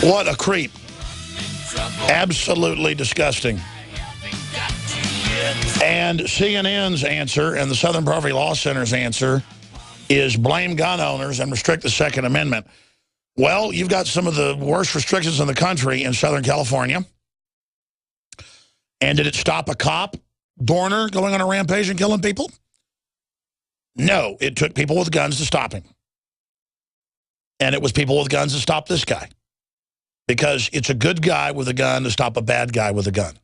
What a creep. Absolutely disgusting. And CNN's answer and the Southern Poverty Law Center's answer is blame gun owners and restrict the Second Amendment. Well, you've got some of the worst restrictions in the country in Southern California. And did it stop a cop, Dorner, going on a rampage and killing people? No, it took people with guns to stop him. And it was people with guns to stop this guy. Because it's a good guy with a gun to stop a bad guy with a gun.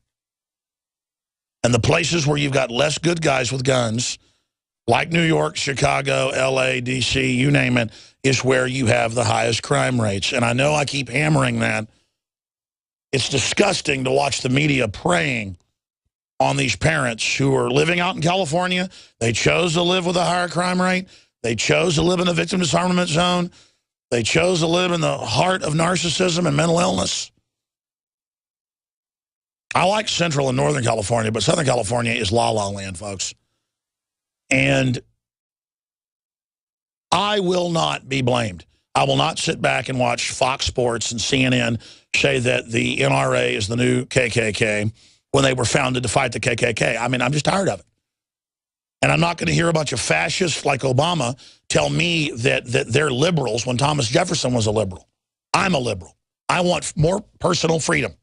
And the places where you've got less good guys with guns, like New York, Chicago, L.A., D.C., you name it, is where you have the highest crime rates. And I know I keep hammering that. It's disgusting to watch the media preying on these parents who are living out in California. They chose to live with a higher crime rate. They chose to live in a victim disarmament zone. They chose to live in the heart of narcissism and mental illness. I like Central and Northern California, but Southern California is la-la land, folks. And I will not be blamed. I will not sit back and watch Fox Sports and CNN say that the NRA is the new KKK when they were founded to fight the KKK. I mean, I'm just tired of it. And I'm not going to hear a bunch of fascists like Obama tell me that they're liberals when Thomas Jefferson was a liberal. I'm a liberal. I want more personal freedom,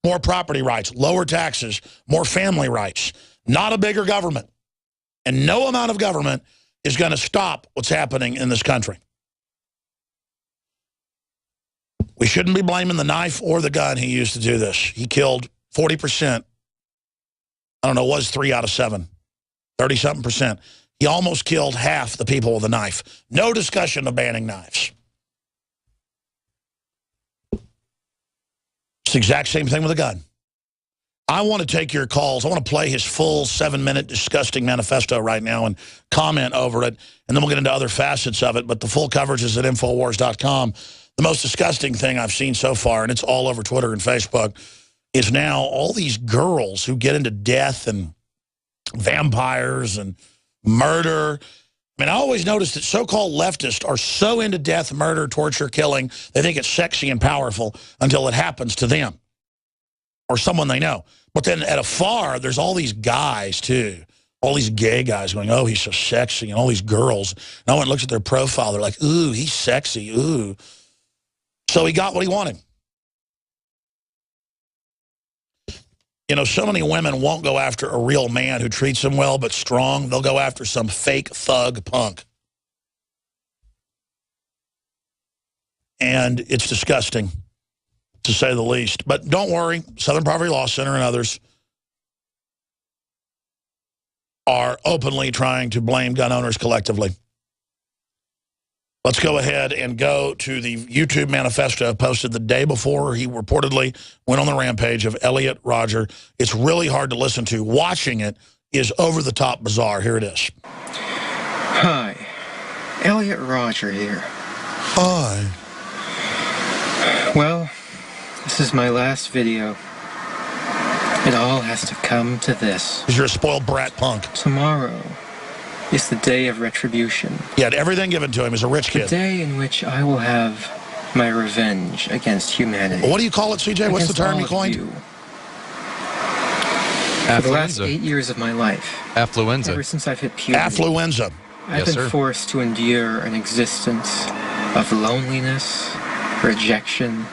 more property rights, lower taxes, more family rights, not a bigger government. And no amount of government is going to stop what's happening in this country. We shouldn't be blaming the knife or the gun he used to do this. He killed 40%. I don't know, it was 3 out of 7. 30-something%. He almost killed half the people with a knife. No discussion of banning knives. It's the exact same thing with a gun. I want to take your calls. I want to play his full 7-minute disgusting manifesto right now and comment over it, and then we'll get into other facets of it, but the full coverage is at Infowars.com. The most disgusting thing I've seen so far, and it's all over Twitter and Facebook, is now all these girls who get into death and vampires and murder. I mean, I always noticed that so-called leftists are so into death, murder, torture, killing, they think it's sexy and powerful until it happens to them or someone they know. But then at afar, there's all these guys, too. All these gay guys going, oh, he's so sexy, and all these girls. No one looks at their profile. They're like, ooh, he's sexy, ooh. So he got what he wanted. You know, so many women won't go after a real man who treats them well but strong. They'll go after some fake thug punk. And it's disgusting, to say the least. But don't worry, Southern Poverty Law Center and others are openly trying to blame gun owners collectively. Let's go ahead and go to the YouTube manifesto posted the day before he reportedly went on the rampage of Elliot Rodger. It's really hard to listen to. Watching it is over-the-top bizarre. Here it is. Hi, Elliot Rodger here. Hi. Well, this is my last video. It all has to come to this. Because you're a spoiled brat punk. Tomorrow is the day of retribution. He had everything given to him as a rich kid. The day in which I will have my revenge against humanity. What do you call it, CJ? What's the term you coined? For the last 8 years of my life. Affluenza. Ever since I've hit puberty. Affluenza. I've been forced to endure an existence of loneliness, rejection,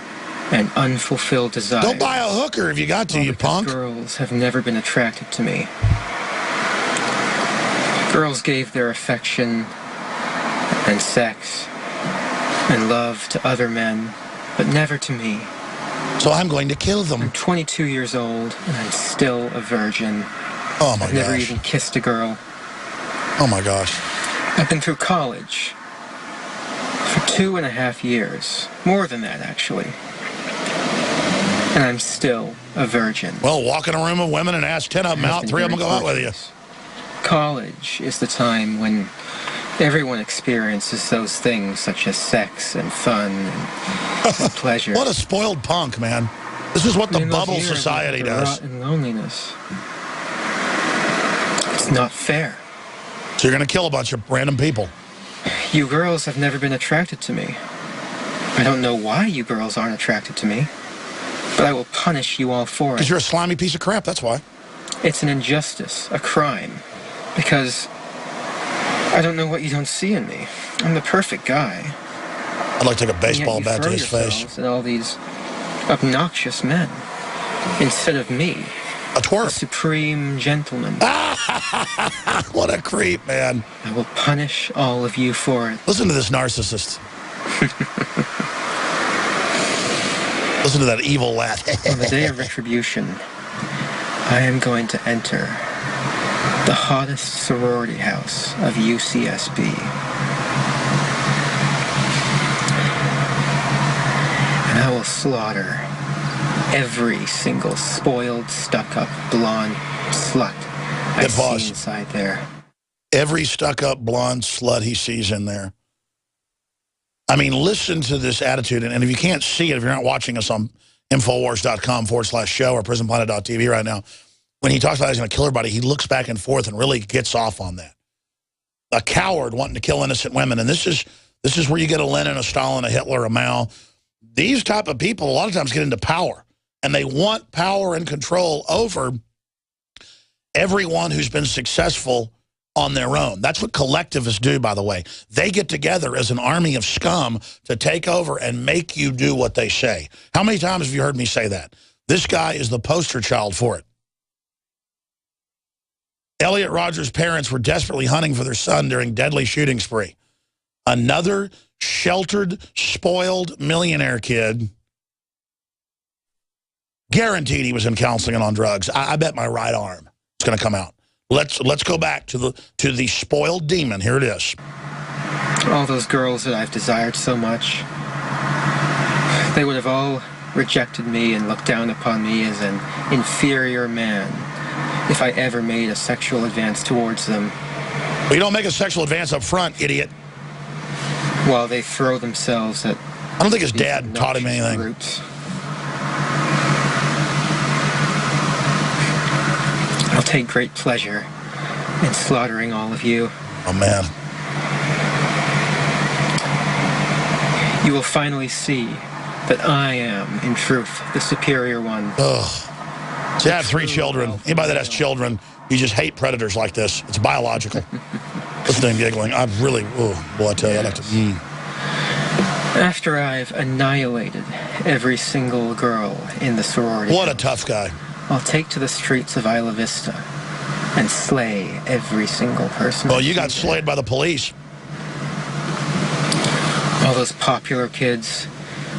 and unfulfilled desires. Don't buy a hooker if you got to, you punk. Girls have never been attracted to me. Girls gave their affection and sex and love to other men, but never to me. So I'm going to kill them. I'm 22 years old, and I'm still a virgin. Oh, my gosh. I've never even kissed a girl. Oh, my gosh. I've been through college for 2.5 years. More than that, actually. And I'm still a virgin. Well, walk in a room of women and ask 10 of them out, 3 of them will go out with you. College is the time when everyone experiences those things such as sex and fun and pleasure. What a spoiled punk, man. This is what the bubble society does. And loneliness. It's not fair. So you're going to kill a bunch of random people. You girls have never been attracted to me. I don't know why you girls aren't attracted to me, but I will punish you all for it. Because you're a slimy piece of crap, that's why. It's an injustice, a crime, because I don't know what you don't see in me. I'm the perfect guy. I'd like to take a baseball bat to his face. And all these obnoxious men, instead of me, a twerp, a supreme gentleman. What a creep, man. I will punish all of you for it. Listen to this narcissist. Listen to that evil laugh. On the day of retribution, I am going to enter the hottest sorority house of UCSB. And I will slaughter every single spoiled, stuck-up, blonde slut I see inside there. Every stuck-up, blonde slut he sees in there. I mean, listen to this attitude. And if you can't see it, if you're not watching us on Infowars.com/show or PrisonPlanet.tv right now, when he talks about he's going to kill everybody, he looks back and forth and really gets off on that. A coward wanting to kill innocent women. And this is where you get a Lenin, a Stalin, a Hitler, a Mao. These type of people a lot of times get into power. And they want power and control over everyone who's been successful on their own. That's what collectivists do, by the way. They get together as an army of scum to take over and make you do what they say. How many times have you heard me say that? This guy is the poster child for it. Elliot Rodgers' parents were desperately hunting for their son during deadly shooting spree. Another sheltered, spoiled millionaire kid. Guaranteed he was in counseling and on drugs. I bet my right arm is going to come out. Let's go back to the spoiled demon. Here it is. All those girls that I've desired so much, they would have all rejected me and looked down upon me as an inferior man if I ever made a sexual advance towards them. Well, you don't make a sexual advance up front, idiot. While they throw themselves at... I don't think his dad taught him anything. Groups. I'll take great pleasure in slaughtering all of you. Oh, man. You will finally see that I am, in truth, the superior one. Ugh. See, I have 3 children. Anybody that has children, you just hate predators like this. It's biological. Listen to him giggling. I really, oh, boy, I tell you, I'd like to... After I've annihilated every single girl in the sorority... What a tough guy. I'll take to the streets of Isla Vista and slay every single person. Well, you got slayed by the police. All those popular kids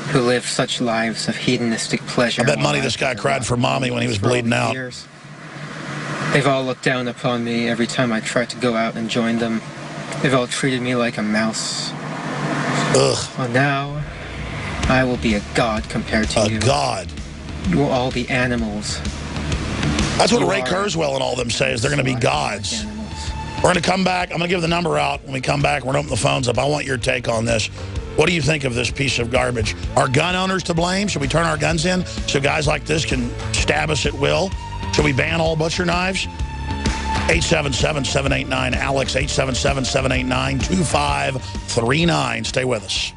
who live such lives of hedonistic pleasure. I bet money this guy cried for mommy when he was bleeding out. They've all looked down upon me every time I tried to go out and join them. They've all treated me like a mouse. Ugh. Well, now I will be a god compared to you. A god. You will all be animals. That's what Ray Kurzweil and all them say, is they're going to be gods. We're going to come back. I'm going to give the number out. When we come back, we're going to open the phones up. I want your take on this. What do you think of this piece of garbage? Are gun owners to blame? Should we turn our guns in so guys like this can stab us at will? Should we ban all butcher knives? 877-789-ALEX, 877-789-2539. Stay with us.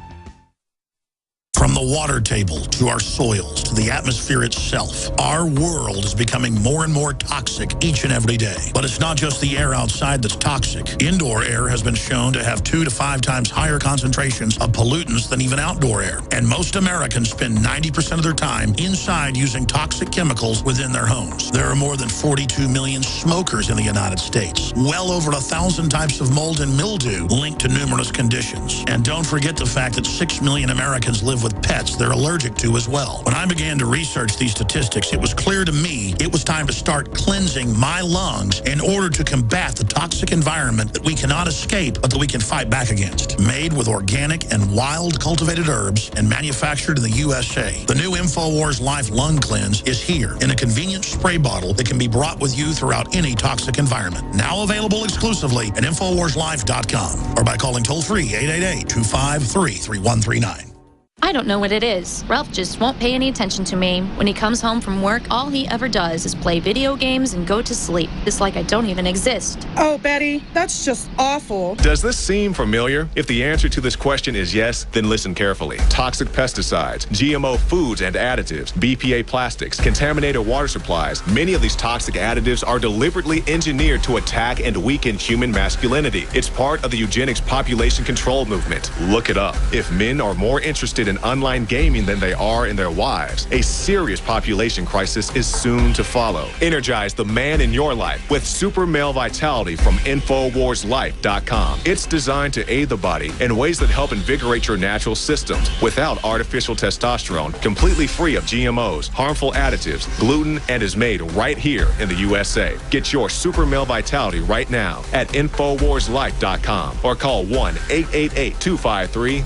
From the water table to our soils to the atmosphere itself, our world is becoming more and more toxic each and every day. But it's not just the air outside that's toxic. Indoor air has been shown to have 2 to 5 times higher concentrations of pollutants than even outdoor air. And most Americans spend 90% of their time inside using toxic chemicals within their homes. There are more than 42 million smokers in the United States. Well over 1,000 types of mold and mildew linked to numerous conditions. And don't forget the fact that 6 million Americans live with pets they're allergic to as well. When I began to research these statistics, it was clear to me it was time to start cleansing my lungs in order to combat the toxic environment that we cannot escape, but that we can fight back against. Made with organic and wild cultivated herbs and manufactured in the USA, the new InfoWars Life Lung Cleanse is here in a convenient spray bottle that can be brought with you throughout any toxic environment. Now available exclusively at InfoWarsLife.com or by calling toll-free 888-253-3139. I don't know what it is. Ralph just won't pay any attention to me. When he comes home from work, all he ever does is play video games and go to sleep. It's like I don't even exist. Oh, Betty, that's just awful. Does this seem familiar? If the answer to this question is yes, then listen carefully. Toxic pesticides, GMO foods and additives, BPA plastics, contaminated water supplies. Many of these toxic additives are deliberately engineered to attack and weaken human masculinity. It's part of the eugenics population control movement. Look it up. If men are more interested in online gaming than they are in their wives, a serious population crisis is soon to follow. Energize the man in your life with Super Male Vitality from InfoWarsLife.com. It's designed to aid the body in ways that help invigorate your natural systems without artificial testosterone, completely free of GMOs, harmful additives, gluten, and is made right here in the USA. Get your Super Male Vitality right now at InfoWarsLife.com or call 1-888-253